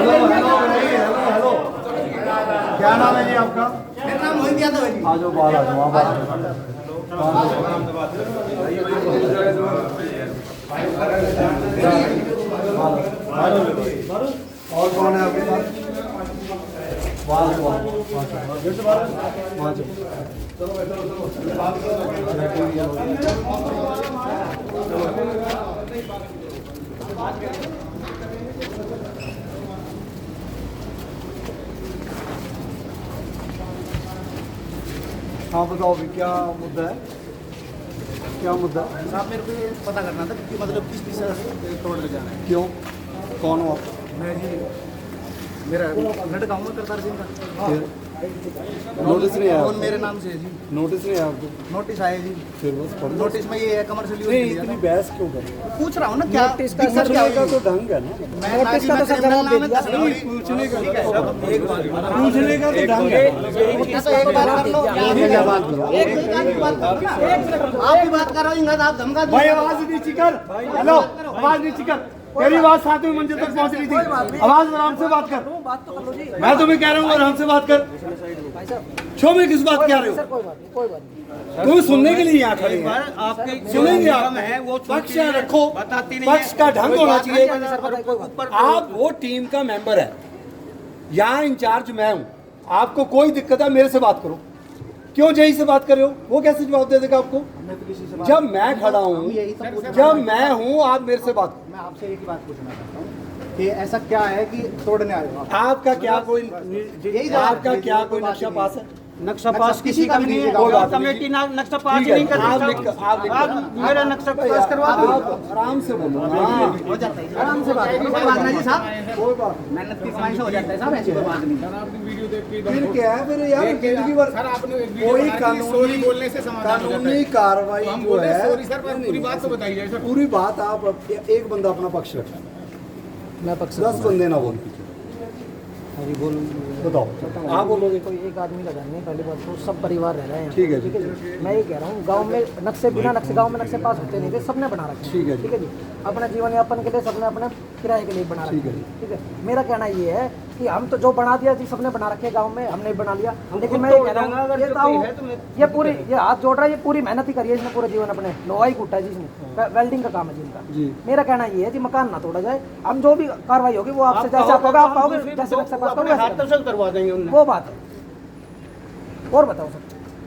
Hello, क्या नाम है जी आपका? मेरा नाम मोहित यादव है जी। आ जाओ बाहर, आ जाओ वहाँ बाहर। और कौन है आपके साथ? वहाँ हाँ बताओ भी क्या मुद्दा है? क्या मुद्दा है? साहब मेरे को ये पता करना था कि मतलब किस दिशा से तोड़ ले जाना है। क्यों? कौन हो आप? मैं जी मेरा लड़का हूँ करतार सिंह का। नोटिस नहीं आया? फोन मेरे नाम से है जी। नोटिस नहीं आया आपको? नोटिस आया जी। फिर बस पढ़ लो। नोटिस में ये है कमर्शियल यूज नहीं, के लिए इतनी ना। बहस क्यों कर रहे हो? पूछ रहा हूँ ना क्या नोटिस का दिक्कत सर क्या का होगी? तो ढंग है ना। मैं नोटिस का तो सर जवाब दे दिया। पूछने का ठीक है सब एक बात पूछने का तो ढंग है। नोटिस का एक बात कर लो। क्या बात किया? एक मिनट की बात करो ना। आप भी बात कर रहे हो आप धमका दो। भाई आवाज नीचे कर। हेलो, आवाज नीचे कर। तेरी आवाज 7वीं मंजिल तक पहुंच रही थी। आवाज आराम से बात कर। बात तो कर लो जी। मैं तुम्हें कह रहा हूँ आराम से बात कर। भाई साहब शो में किस बात कह रहे सर हो? कोई बात नहीं, कोई बात नहीं। तुम सुनने के लिए यहाँ खड़े हैं। आपके सुनेंगे आप? है वो पक्ष रखो, बताती नहीं पक्ष का ढंग होना चाहिए। सर बताइए कोई बात ऊपर आप वो टीम का मेंबर है, यहाँ इंचार्ज मैं हूँ। आपको कोई दिक्कत है मेरे से बात करो। क्यों जय से बात कर रहे हो? वो कैसे जवाब दे देगा आपको? जब मैं खड़ा हूँ, जब मैं हूँ, आप मेरे से बात करो। मैं आपसे एक ही बात पूछना चाहता हूँ कि ऐसा क्या है कि तोड़ने आए हो आप? आपका क्या कोई यही आपका क्या कोई नक्शा पास है? नक्शा पास किसी का भी नहीं है। कोई बात नहीं। कमेटी नक्शा पास ठीक है, नहीं करती। आप मेरा नक्शा पास करवा दो। आप आराम से बोलो ना। हो जाता है आराम से बात करो। कोई बात नहीं साहब। कोई बात मेहनत की कमाई से हो जाता है साहब, ऐसी कोई बात नहीं। फिर क्या है? फिर यार जिंदगी भर कोई कानूनी कार्रवाई जो है, पूरी बात तो बताइए सर। पूरी बात आप एक बंदा अपना पक्ष रखें, मैं पक्ष 10 बंदे ना बोल अभी बोल बताओ। आप बोलोगे? कोई एक आदमी का घर नहीं, पहली बात तो सब परिवार रह रहे हैं। ठीक है जी। जी। मैं ये कह रहा हूँ गांव में नक्शे बिना नक्शे गांव में नक्शे पास होते नहीं थे, सबने बना रखे हैं। ठीक है जी। ठीक है जी। अपना जीवन यापन के लिए सबने अपने किराए के लिए बना रखे ठीक है हैं। जी। ठीक है, मेरा कहना ये है कि हम तो जो बना दिया जी सबने बना रखे गाँव में, हमने बना लिया। लेकिन मैं ये कह रहा हूँ ये पूरी ये हाथ जोड़ रहा है, ये पूरी मेहनत ही करी है इसने पूरे जीवन अपने, लोहा ही कूटा है जिसने, वेल्डिंग का काम है जिनका। जी। मेरा कहना ये है कि मकान ना तोड़ा जाए, हम जो भी कार्रवाई होगी वो आपसे जैसे आप होगा आप पाओगे, जैसे नक्शा पास करोगे वैसे हाथों से करवा देंगे उन्हें। वो बात है। और बताओ सर,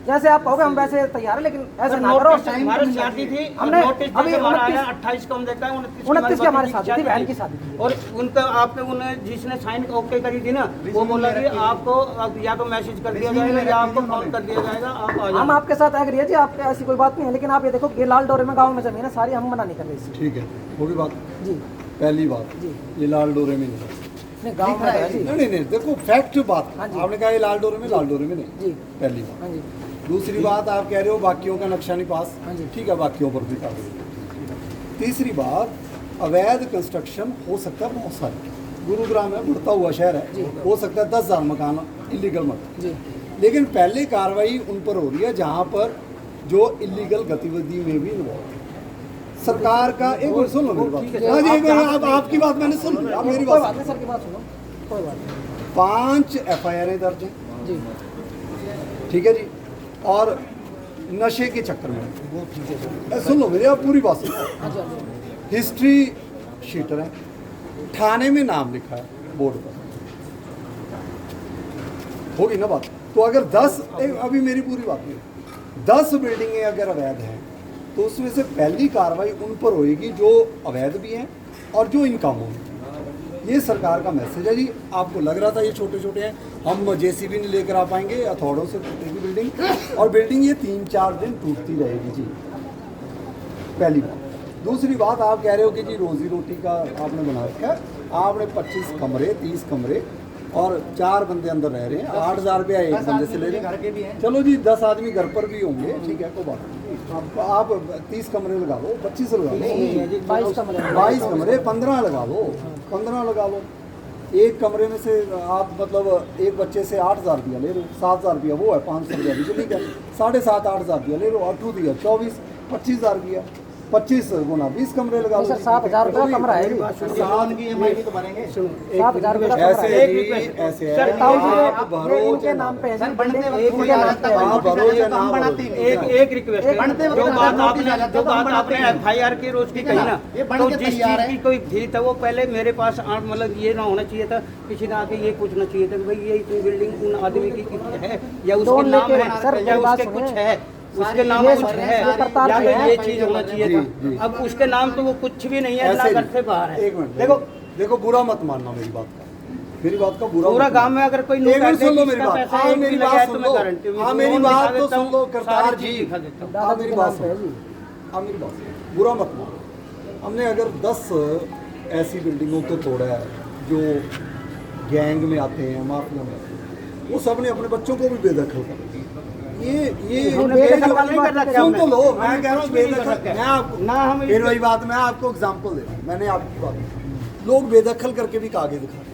जैसे आप कहोगे हम वैसे तैयार है, लेकिन ऐसे ना करो। हमारी शादी थी, हमने नोटिस अभी हमारा आया 29 28 को हम देखा है, 29 की हमारी शादी थी, बहन की शादी थी। और उनका आपने उन्हें जिसने साइन ओके करी थी ना, वो बोला कि आपको अब या तो मैसेज कर दिया जाएगा या आपको फोन कर दिया जाएगा, आप आ हम जाओ। आपके साथ एग्री है जी, आपके ऐसी कोई बात नहीं है, लेकिन आप ये देखो ये लाल डोरे में गाँव में जमीन है सारी, हम मना नहीं कर रहे इससे। ठीक है, वो भी बात। जी पहली बात, जी। ये लाल डोरे में नहीं है। नहीं गाँव में है जी। नहीं, देखो फैक्ट बात। हाँ जी। आपने कहा ये लाल डोरे में, लाल डोरे में नहीं। जी पहली बात। हाँ जी दूसरी बात, आप कह रहे हो बाकियों का नक्शा नहीं पास। हाँ जी। ठीक है, बाकियों पर भी कार्रवाई। तीसरी बात, अवैध कंस्ट्रक्शन हो सकता है बहुत सारे। गुरुग्राम है, बढ़ता हुआ शहर है, हो सकता है 10,000 मकान इलीगल मकान। जी। लेकिन पहले कार्रवाई उन पर हो रही है जहाँ पर जो इलीगल गतिविधि में भी इन्वॉल्व है। सरकार का एक बार सुन लो मेरी बात। हाँ जी, एक बार आपकी बात मैंने सुन ली, आप मेरी कोई बात बात नहीं सर की बात सुनो, कोई बात नहीं। 5 FIR दर्ज हैं। जी ठीक है जी। और नशे के चक्कर में वो ठीक है सर। सुन लो मेरी, आप पूरी बात सुनो। हाँ जी हाँ जी। हिस्ट्री शीटर है, थाने में नाम लिखा है बोर्ड पर, होगी ना बात। तो अगर 10 अभी मेरी पूरी बात नहीं, 10 बिल्डिंगें अगर अवैध हैं तो उसमें से पहली कार्रवाई उन पर होएगी जो अवैध भी हैं और जो इन कामों में। ये सरकार का मैसेज है जी। आपको लग रहा था ये छोटे छोटे हैं, हम JCB नहीं लेकर आ पाएंगे, हथौड़ों से टूटेगी बिल्डिंग, और बिल्डिंग ये 3-4 दिन टूटती रहेगी जी। पहली बात। दूसरी बात, आप कह रहे हो कि जी रोजी रोटी का आपने बना रखा है, आपने 25 कमरे 30 कमरे और 4 बंदे अंदर रह रहे हैं, 8,000 रुपया एक बंदे से ले रहे हैं। चलो जी 10 आदमी घर पर भी होंगे, ठीक है, कोई बात नहीं। आप 30 कमरे लगा लो, 25 लगा लो, 22 कमरे 22 कमरे, 15 लगा लो, 15 लगा लो। एक कमरे में से आप मतलब एक बच्चे से 8,000 रुपया ले लो, 7,000 रुपया वो है, 500 रुपया बिजली का, 7,500-8,000 रुपया ले लो, 8 दिया 24, 25,000 रुपया। 25 गुना 20 कमरे लगा सर 7,000 रुपये का कमरा है जी। लोन की EMI भी तो भरेंगे। 7,000 रुपये का कमरा ऐसे है। ऐसे है सर, ताऊ जी, आप भरो ये इनके नाम पे है सर जी, बनते बिल्डिंग वक्त इनके कोई आ नाम जाता पे है, है। आप भरो या ना हम भरो। बनाते ही नहीं। एक रिक्वेस्ट है, बनते वक्त जो बात नोटिस आपने आ जाता है, जो तो हम बात बनाते आपने हैं। FIR की रोज की ठीक कही है ना, ना? ये बन तो के जिस तैयार चीज है। की कोई थी तो वो पहले मेरे पास मतलब ये ना होना चाहिए था, किसी ने आके ये पूछना चाहिए था कि भाई ये इतनी बिल्डिंग उन आदमी की है या उसके लोन नाम लेके है सर, या मेरी बात उसके कुछ सुनिए। है, उसके नाम ये कुछ है ये करतार या जी फिर है। ये चीज होना चाहिए जी, जी। था। अब उसके नाम तो वो कुछ भी नहीं है, ना ऐसे घर से बाहर है। एक मिनट देखो देखो बुरा मत मानना मेरी बात का, मेरी बात का बुरा पूरा मत गांव मानना। में अगर कोई एक मिनट नोट सुन लो इसका मेरी बात, पैसा हाँ एक भी मेरी लगा बात है सुन तो मैं लो, गारंटी हाँ मेरी लोन बात दिखा तो देता सुन हूँ, लो करतार सारी जी, चीज़ दिखा देता हूँ। हाँ दादा मेरी के बात नाम पे है सुनो, जी। हाँ मेरी बात सुनो, बुरा मत मानो। हमने अगर 10 ऐसी बिल्डिंगों को तोड़ा है जो गैंग में आते हैं, माफिया में आते हैं, वो सब ने अपने बच्चों को भी बेदखल कर दिया। ये बेदखल वाला नहीं कर रखा सुन तो हमने। लो, मैं कह रहा हूँ कुछ भी नहीं कर बेदखल, रखा है। मैं आपको ना हम फिर वही बात, मैं आपको एग्जांपल दे रहा हूँ, मैंने आपकी बात, लोग बेदखल करके भी आगे दिखा रहे हैं।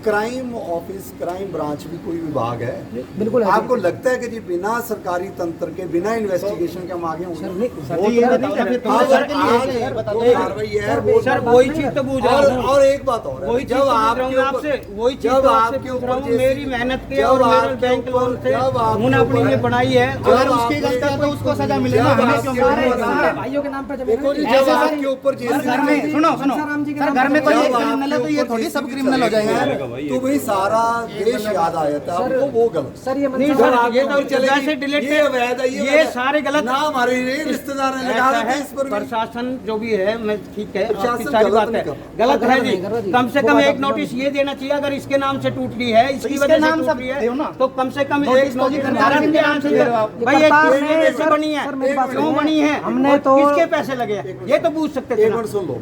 क्राइम ऑफिस, क्राइम ब्रांच भी कोई विभाग है, बिल्कुल है जी। आपको लगता है कि जी बिना सरकारी तंत्र के, बिना इन्वेस्टिगेशन के हम आगे होंगे? वो ये बताओ ना, फिर हाँ, तुमने सर, करके लिए आज है, बताओ। जो कार्रवाई है वो सर वही चीज तो पूछ रहा हूँ, और एक बात और है, वही चीज जब तो पूछ रहा आपके हूँ मैं ऊपर- आपसे, वही चीज जब तो आपसे आपके पूछ रहा ऊपर हूँ, मेरी जैसी- मेहनत के जब और मेरे आपके बैंक ऊपर- लोन से जब आपके उन्हें अपनी ये ऊपर- बनाई है। जब अगर उसकी आपके- गलती है तो उसको सजा मिले जब ना, हमें आपके क्यों ऊपर- मारे? सारे भाइयों के नाम पे जमीन देखो जी, है। जब ऐसे आपके ऊपर सर घर में जेसीबी- सुनो सुनो राम जी के सर नाम घर में पे कोई जब एक क्रिमिनल है तो ये आपके थोड़ी ऊपर सब क्रिमिनल हो जाएंगे। तो भाई सारा देश याद आ जाता है आपको, वो गलत। सर ये नहीं मंशा सर, राम- ये तो वैसे डिलीट ये अवैध है, ये अवैध है। सारे गलत ना हमारे ये रिश्तेदार हैं, लगा ऐसा देते है, हैं इस पर भी। प्रशासन जो भी है, मैं ठीक है, आपकी प्रशासन सारी गलत बात नहीं है, कर रहा। गलत है गलत जी। नहीं कर रहा जी। कम से वो कम बात एक अपनी नोटिस ये देना चाहिए, अगर इसके नाम से टूट रही है, इसकी इसके वजह से नाम टूट सब रही है, दे ना। तो कम से कम नोटिस एक तो नोटिस जी हमारा करवा इनके नाम से दे रहे हो। भाई ये करतार किसकी ने कैसे सर- बनी है, सर मेरी बात क्यों सुनिए। बनी है, हमने और तो- किसके पैसे लगे हैं, ये तो पूछ सकते थे एक ना। मिनट सुन लो,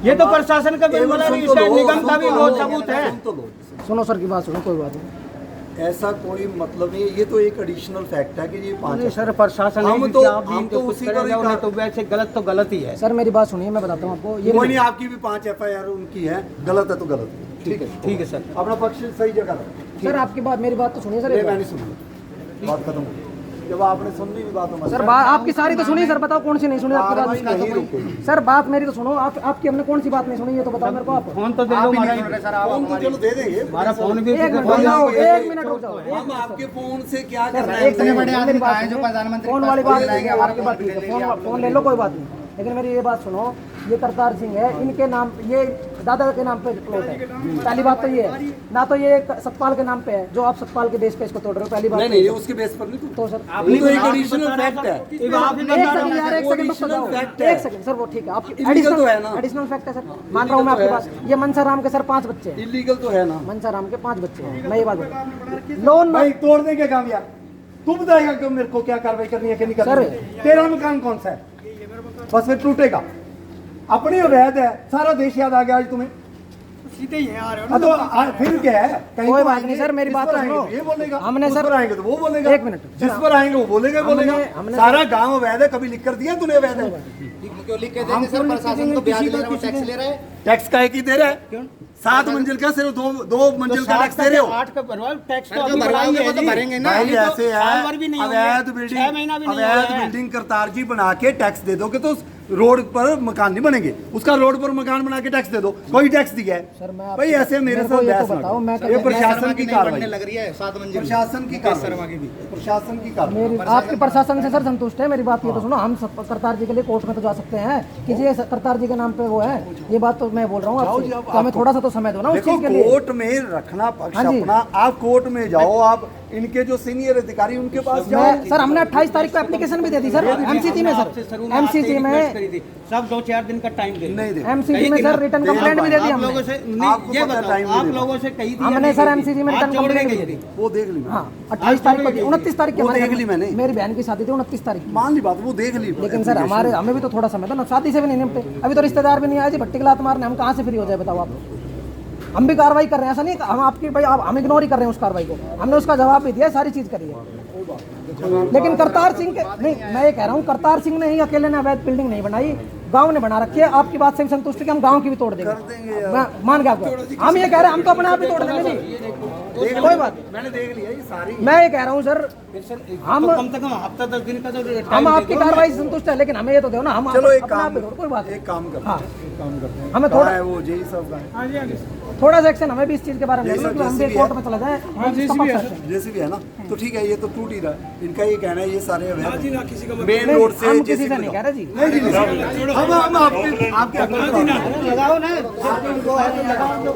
ये तो प्रशासन का भी एक मिनट बोला, सुन इस तो लो, निगम का सुन भी तो बहुत लो, सबूत है। सुन तो लो। सुनो सर की बात सुनो, कोई बात नहीं। ऐसा कोई मतलब नहीं, ये तो एक एडिशनल फैक्ट है कि ये 5 नहीं सर, प्रशासन हम है, तो- आप भी हम इनको तो कुछ उसी पर करें ही जाओ, नहीं कर- तो वैसे गलत तो गलत ही है। सर मेरी बात सुनिए, मैं बताता हूँ आपको। कोई नहीं, आपकी भी 5 FIR उनकी है, गलत है तो गलत है, ठीक है ठीक है सर। अपना पक्ष सही जगह रखो। सर आपकी बात, मेरी बात तो सुनिए सर नहीं, एक मैं बार। नहीं सुनूंगा, बात खत्म हो गई। जब आपने सुननी भी बात हमारी सर बात आपकी सारी तो सुनी, सर बताओ कौन सी नहीं सुनी आपकी कार्रवाई बात। नहीं रुकेगी। सर बात मेरी तो सुनो, आपकी हमने कौन सी बात नहीं सुनी, ये तो बताओ मेरे को आप। फोन तो दे दो आप ही हमारा, नहीं सुन रहे सर, आप फोन तो चलो दे देंगे, हमारा फोन भी एक मिनट फोन रुक जाओ, नहीं, एक मिनट रुक जाओ। हम आपके फोन से क्या कर रहे एक हैं? इतने बड़े मेरी आदमी बात कहाँ हैं जो सुनो। प्रधानमंत्री फोन के वाली पास बात फोन नहीं है, लेंगे, आपकी बात ठीक है, फोन ले लो, कोई बात नहीं। लेकिन मेरी ये बात सुनो, ये करतार सिंह है, इनके नाम, ये दादा के नाम पे प्लॉट है। पहली बात तो ये है ना, तो ये सतपाल के नाम पे है, जो आप सतपाल के बेस पे इसको तोड़ रहे हो, पहली बात नहीं तो नहीं, ये। ये उसके बेस पर नहीं तो सर वो तो एक एडिशनल फैक्ट है। आप ही एक बता सेकंड रहे यार, एक सेकंड रुक additional जाओ, fact है। एक सेकंड सर, वो ठीक है, आपकी Illegal तो है ना? एडिशनल फैक्ट है सर, मान रहा हूँ मैं आपके पास। ये मनसा राम के सर 5 बच्चे हैं, इलीगल तो है ना मनसा राम के 5 बच्चे हैं, मैं ये बात बता लोन भाई तोड़ देंगे काम यार, तू बताएगा कि मेरे को क्या कार्रवाई करनी है कि नहीं करनी है। तेरा मकान कौन सा है, बस फिर टूटेगा। अपनी अवैध है, सारा देश याद आ गया आज तुम्हें। सीधे ही आ रहे हाँ तो फिर क्या है, कहीं कोई तो बात आएंगे, नहीं सर, मेरी जिस बात पर तो आएंगे सुनो। तो ये बोलेगा, हमने उस सर- पर आएंगे तो वो बोलेगा, एक मिनट। जिस पर आएंगे वो बोलेगा बोलेगा। हमने- सारा गांव अवैध है, कभी लिख कर दिया तूने अवैध है? क्यों लिख के देंगे सर, प्रशासन तो ब्याज ले रहा है, टैक्स ले रहा है। टैक्स का एक ही दे रहा है, 7 मंजिल का सिर्फ दो मंजिल का टैक्स दे रहे हो। 8 का भरवाओ, टैक्स तो जो अभी भरवाओगे बढ़ाई है वो तो जी। भरेंगे ना। भाई अभी तो ऐसे साल भर है, भी नहीं हुआ अवैध है, 6 महीना भी नहीं हुआ अवैध है। बिल्डिंग करतार जी बना के टैक्स दे दोगे तो उस रोड पर मकान नहीं बनेंगे, उसका रोड पर मकान बना के टैक्स दे दो, कोई टैक्स दिया सर, मैं है आप- भाई ऐसे मेरे मेरे को साथ ये तो बहस ना बताओ, करो। मैं ये मैं प्रशासन शर्मा की नहीं बनने कार्रवाई, लग रही है 7 मंजिल प्रशासन की शर्मा की भी। प्रशासन की कार्रवाई। मेरी आपके प्रशासन से सर संतुष्ट है, मेरी बात ये तो सुनो, हम करतार जी के लिए कोर्ट में तो जा सकते हैं कि जी करतार जी के नाम पे वो है, ये बात तो मैं बोल रहा हूँ आपसे, तो हमें थोड़ा सा तो समय दो ना उस देखो चीज के लिए। कोर्ट में रखना पक्ष हाँ जी। अपना, आप कोर्ट में जाओ, आप इनके जो सीनियर अधिकारी उनके पास जाओ। मैं सर, हमने 28 तारीख को एप्लीकेशन भी दे दी सर, एमसीसी में आपसे सर, शुरू में आते ही एमसीसी रिक्वेस्ट में करी थी। सब 2-4 दिन का टाइम दे नहीं दे एमसीसी में सर रिटर्न कंप्लेंट भी दे दी आप लोगों हमने। से आपको नहीं, ये पता है बताओ, टाइम आप नहीं लोगों से कही थी या हमने नहीं सर कही थी? एमसीसी में हाथ रिटर्न जोड़ के कंप्लेंट कही भी थी। दी। वो देख ली मैंने। हाँ 28 तारीख को, 29 तारीख वो के देख ली मैंने। मेरी बहन की शादी थी 29 तारीख की। मान ली बात, वो देख ली। लेकिन सर हमारे हमें भी तो थोड़ा समय दो ना, शादी से भी नहीं निपटे, अभी तो रिश्तेदार भी नहीं आए जी, भट्टी की लात मारने हम कहाँ से फ्री हो जाए बताओ आप। हम भी कार्रवाई कर रहे हैं, ऐसा नहीं हम आपकी भाई हम इग्नोर ही कर रहे हैं उस कार्रवाई को, हमने उसका जवाब भी दिया, सारी चीज़ करी है। लेकिन करतार सिंह के नहीं, मैं ये कह रहा हूँ करतार सिंह ने ही अकेले ने अवैध बिल्डिंग नहीं बनाई, गांव ने बना रखी है, आपकी बात से भी संतुष्ट है कि हम गांव की भी तोड़ देंगे, कर देंगे यार। मैं मान गया आपको। हम ये कह रहे हैं हम तो अपने आप ही तोड़ देंगे जी, कोई बात। मैंने देख लिया ये सारी। मैं ये कह रहा हूँ सर, हम तो कम से कम हफ्ता 10 दिन का तो हम आपकी कार्रवाई से संतुष्ट है, लेकिन हमें ये तो दो ना, हम चलो एक अपने आप काम भी तोड़, कोई बात नहीं। एक काम करते हाँ। हैं, एक काम करते हैं। हमें कहाँ थोड़ा- है वो जेई साहब का है? थोड़ा सा एक्शन हमें भी इस चीज के बारे में ये लेना, सब कि हम भी JCB कोर्ट है। में चला जाए। जैसे भी है ना, तो ठीक है, ये तो टूट ही रहा है। इनका ये कहना है ये सारे अवैध मेन नहीं, रोड से हम किसी JCB से नहीं कह रहे जी। नहीं जी, नहीं। हम आपके लगाओ ना, वो है तो लगाओ।